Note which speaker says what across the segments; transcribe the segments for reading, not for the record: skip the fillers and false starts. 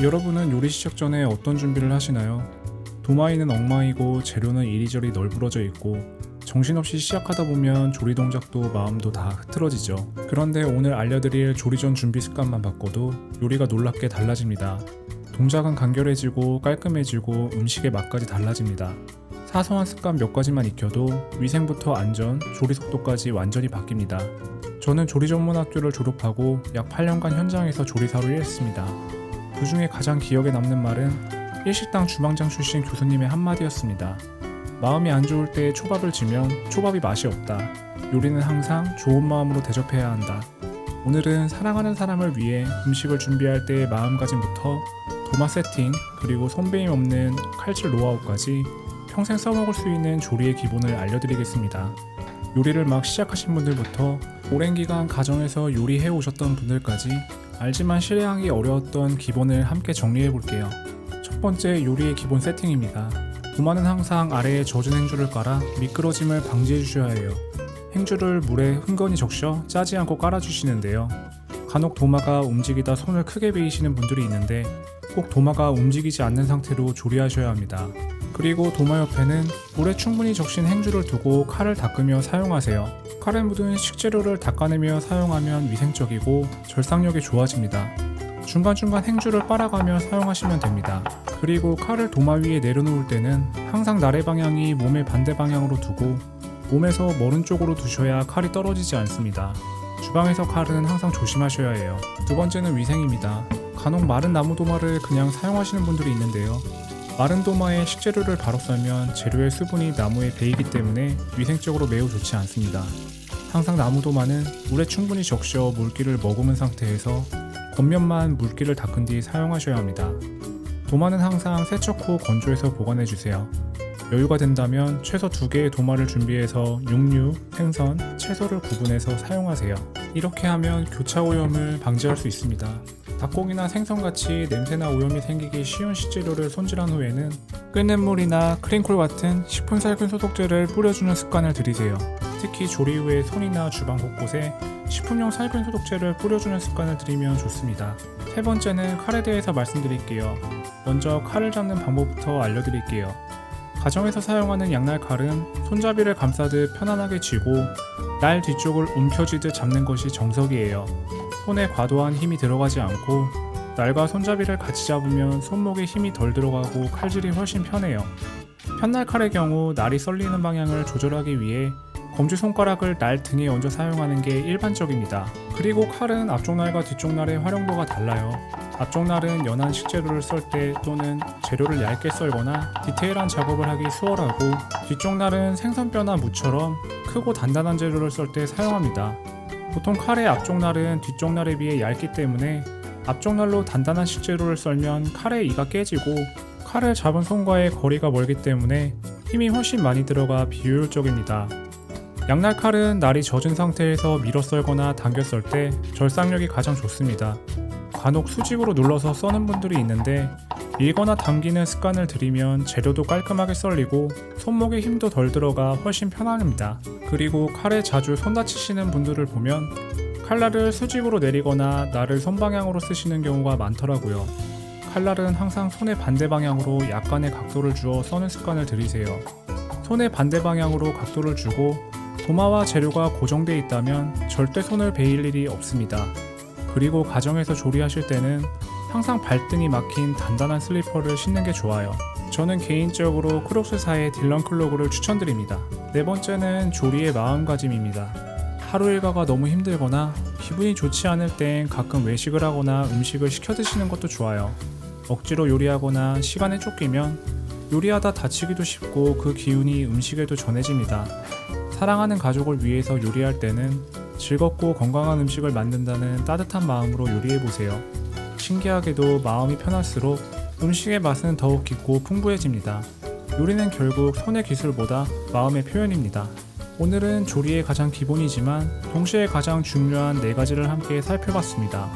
Speaker 1: 여러분은 요리 시작 전에 어떤 준비를 하시나요? 도마에는 엉망이고 재료는 이리저리 널브러져 있고 정신없이 시작하다 보면 조리 동작도 마음도 다 흐트러지죠. 그런데 오늘 알려드릴 조리 전 준비 습관만 바꿔도 요리가 놀랍게 달라집니다. 동작은 간결해지고 깔끔해지고 음식의 맛까지 달라집니다. 사소한 습관 몇 가지만 익혀도 위생부터 안전, 조리 속도까지 완전히 바뀝니다. 저는 조리 전문 학교를 졸업하고 약 8년간 현장에서 조리사로 일했습니다. 그 중에 가장 기억에 남는 말은 일식당 주방장 출신 교수님의 한마디였습니다. 마음이 안 좋을 때 초밥을 지면 초밥이 맛이 없다. 요리는 항상 좋은 마음으로 대접해야 한다. 오늘은 사랑하는 사람을 위해 음식을 준비할 때의 마음가짐부터 도마 세팅, 그리고 손배임 없는 칼질 노하우까지 평생 써먹을 수 있는 조리의 기본을 알려드리겠습니다. 요리를 막 시작하신 분들부터 오랜 기간 가정에서 요리해 오셨던 분들까지 알지만 실행하기 어려웠던 기본을 함께 정리해 볼게요. 첫 번째, 요리의 기본 세팅입니다. 도마는 항상 아래에 젖은 행주를 깔아 미끄러짐을 방지해 주셔야 해요. 행주를 물에 흥건히 적셔 짜지 않고 깔아주시는데요. 간혹 도마가 움직이다 손을 크게 베이시는 분들이 있는데 꼭 도마가 움직이지 않는 상태로 조리하셔야 합니다. 그리고 도마 옆에는 물에 충분히 적신 행주를 두고 칼을 닦으며 사용하세요. 칼에 묻은 식재료를 닦아내며 사용하면 위생적이고 절삭력이 좋아집니다. 중간중간 행주를 빨아가며 사용하시면 됩니다. 그리고 칼을 도마 위에 내려놓을 때는 항상 나래 방향이 몸의 반대 방향으로 두고 몸에서 멀은 쪽으로 두셔야 칼이 떨어지지 않습니다. 주방에서 칼은 항상 조심하셔야 해요. 두 번째는 위생입니다. 간혹 마른 나무 도마를 그냥 사용하시는 분들이 있는데요. 마른 도마에 식재료를 바로 썰면 재료의 수분이 나무에 배이기 때문에 위생적으로 매우 좋지 않습니다. 항상 나무 도마는 물에 충분히 적셔 물기를 머금은 상태에서 겉면만 물기를 닦은 뒤 사용하셔야 합니다. 도마는 항상 세척 후 건조해서 보관해주세요. 여유가 된다면 최소 2개의 도마를 준비해서 육류, 생선, 채소를 구분해서 사용하세요. 이렇게 하면 교차 오염을 방지할 수 있습니다. 닭고기나 생선같이 냄새나 오염이 생기기 쉬운 식재료를 손질한 후에는 끓는 물이나 크림콜 같은 식품 살균 소독제를 뿌려주는 습관을 들이세요. 특히 조리 후에 손이나 주방 곳곳에 식품용 살균 소독제를 뿌려주는 습관을 들이면 좋습니다. 세 번째는 칼에 대해서 말씀드릴게요. 먼저 칼을 잡는 방법부터 알려드릴게요. 가정에서 사용하는 양날 칼은 손잡이를 감싸듯 편안하게 쥐고 날 뒤쪽을 움켜쥐듯 잡는 것이 정석이에요. 손에 과도한 힘이 들어가지 않고 날과 손잡이를 같이 잡으면 손목에 힘이 덜 들어가고 칼질이 훨씬 편해요. 편날 칼의 경우 날이 썰리는 방향을 조절하기 위해 검지손가락을 날 등에 얹어 사용하는 게 일반적입니다. 그리고 칼은 앞쪽 날과 뒤쪽 날의 활용도가 달라요. 앞쪽 날은 연한 식재료를 썰 때 또는 재료를 얇게 썰거나 디테일한 작업을 하기 수월하고, 뒤쪽 날은 생선뼈나 무처럼 크고 단단한 재료를 썰 때 사용합니다. 보통 칼의 앞쪽 날은 뒤쪽 날에 비해 얇기 때문에 앞쪽 날로 단단한 식재료를 썰면 칼의 이가 깨지고 칼을 잡은 손과의 거리가 멀기 때문에 힘이 훨씬 많이 들어가 비효율적입니다. 양날 칼은 날이 젖은 상태에서 밀어 썰거나 당겨 썰 때 절삭력이 가장 좋습니다. 간혹 수직으로 눌러서 써는 분들이 있는데 밀거나 당기는 습관을 들이면 재료도 깔끔하게 썰리고 손목에 힘도 덜 들어가 훨씬 편합니다. 그리고 칼에 자주 손 다치시는 분들을 보면 칼날을 수직으로 내리거나 날을 손방향으로 쓰시는 경우가 많더라고요. 칼날은 항상 손의 반대 방향으로 약간의 각도를 주어 써는 습관을 들이세요. 손의 반대 방향으로 각도를 주고 도마와 재료가 고정되어 있다면 절대 손을 베일 일이 없습니다. 그리고 가정에서 조리하실 때는 항상 발등이 막힌 단단한 슬리퍼를 신는 게 좋아요. 저는 개인적으로 크록스사의 딜런 클로그를 추천드립니다. 네 번째는 조리의 마음가짐입니다. 하루 일과가 너무 힘들거나 기분이 좋지 않을 땐 가끔 외식을 하거나 음식을 시켜 드시는 것도 좋아요. 억지로 요리하거나 시간에 쫓기면 요리하다 다치기도 쉽고 그 기운이 음식에도 전해집니다. 사랑하는 가족을 위해서 요리할 때는 즐겁고 건강한 음식을 만든다는 따뜻한 마음으로 요리해보세요. 신기하게도 마음이 편할수록 음식의 맛은 더욱 깊고 풍부해집니다. 요리는 결국 손의 기술보다 마음의 표현입니다. 오늘은 조리의 가장 기본이지만 동시에 가장 중요한 4가지를 함께 살펴봤습니다.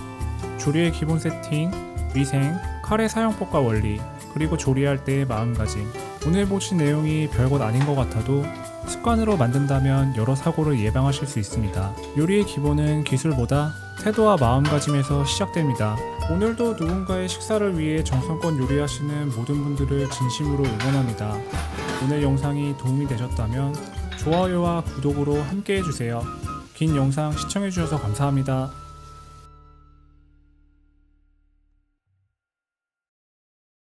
Speaker 1: 조리의 기본 세팅, 위생, 칼의 사용법과 원리, 그리고 조리할 때의 마음가짐. 오늘 보신 내용이 별것 아닌 것 같아도 습관으로 만든다면 여러 사고를 예방하실 수 있습니다. 요리의 기본은 기술보다 태도와 마음가짐에서 시작됩니다. 오늘도 누군가의 식사를 위해 정성껏 요리하시는 모든 분들을 진심으로 응원합니다. 오늘 영상이 도움이 되셨다면 좋아요와 구독으로 함께 해주세요. 긴 영상 시청해주셔서 감사합니다.